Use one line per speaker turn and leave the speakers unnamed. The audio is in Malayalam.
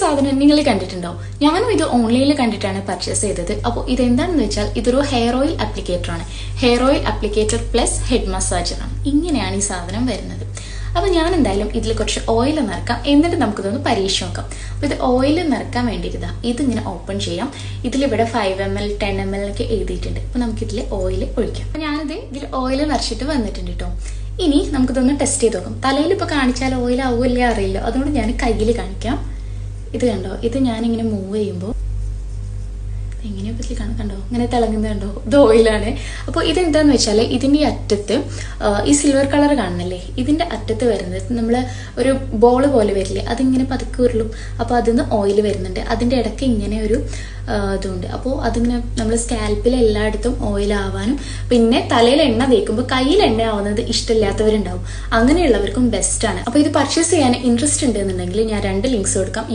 സാധനം നിങ്ങൾ കണ്ടിട്ടുണ്ടോ? ഞാനും ഇത് ഓൺലൈനിൽ കണ്ടിട്ടാണ് പർച്ചേസ് ചെയ്തത്. അപ്പോൾ ഇതെന്താണെന്ന് വെച്ചാൽ ഇതൊരു ഹെയർ ഓയിൽ അപ്ലിക്കേറ്റർ ആണ്. Hair oil applicator plus head massager ആണ്. ഇങ്ങനെയാണ് ഈ സാധനം വരുന്നത്. അപ്പോൾ ഞാൻ എന്തായാലും ഇതിൽ കുറച്ച് ഓയിൽ നിറക്കാം, എന്നിട്ട് നമുക്കിതൊന്ന് പരീക്ഷ നോക്കാം. അപ്പോൾ ഇത് ഓയിൽ നിറക്കാൻ വേണ്ടിയിട്ട് ഇതിങ്ങനെ ഓപ്പൺ ചെയ്യാം. ഇതിലിവിടെ 5 ml 10 ml ഒക്കെ എഴുതിയിട്ടുണ്ട്. അപ്പോൾ നമുക്കിതിൽ ഓയിൽ ഒഴിക്കാം. അപ്പോൾ ഞാനിത് ഇതിൽ ഓയിൽ നിറച്ചിട്ട് വന്നിട്ടുണ്ട് കേട്ടോ. ഇനി നമുക്കിതൊന്ന് ടെസ്റ്റ് ചെയ്ത് നോക്കാം. തലയിൽ ഇപ്പോൾ കാണിച്ചാൽ ഓയിൽ ആവുമല്ലേ അറിയില്ല, അതുകൊണ്ട് ഞാൻ കയ്യിൽ കാണിക്കാം. ഇത് കണ്ടോ, ഇത് ഞാനിങ്ങനെ മൂവ് ചെയ്യുമ്പോൾ എങ്ങനെയാ പറ്റി കണ്ടോ, ഇങ്ങനെ തിളങ്ങുന്നുണ്ടോ? ഇത് ഓയിലാണ്. അപ്പോൾ ഇതെന്താന്ന് വെച്ചാൽ ഇതിൻ്റെ അറ്റത്ത് ഈ സിൽവർ കളർ കാണുന്നില്ലേ, ഇതിൻ്റെ അറ്റത്ത് വരുന്നത് നമ്മൾ ഒരു ബോൾ പോലെ വരില്ലേ, അതിങ്ങനെ പതുക്കെ ഉരുളും. അപ്പോൾ അതിൽ നിന്ന് ഓയിൽ വരുന്നുണ്ട്. അതിൻ്റെ ഇടയ്ക്ക് ഇങ്ങനെ ഒരു ഇതുണ്ട്. അപ്പോൾ അതിങ്ങനെ നമ്മൾ സ്കാൽപ്പിൽ എല്ലായിടത്തും ഓയിൽ ആവാനും, പിന്നെ തലയിൽ എണ്ണ തേക്കുമ്പോൾ കയ്യിൽ എണ്ണ ആവുന്നത് ഇഷ്ടമില്ലാത്തവരുണ്ടാവും. അങ്ങനെയുള്ളവർക്കും ബെസ്റ്റാണ്. അപ്പോൾ ഇത് പർച്ചേസ് ചെയ്യാൻ ഇൻട്രസ്റ്റ് ഉണ്ടെന്നുണ്ടെങ്കിൽ ഞാൻ 2 ലിങ്ക്സ് കൊടുക്കാം.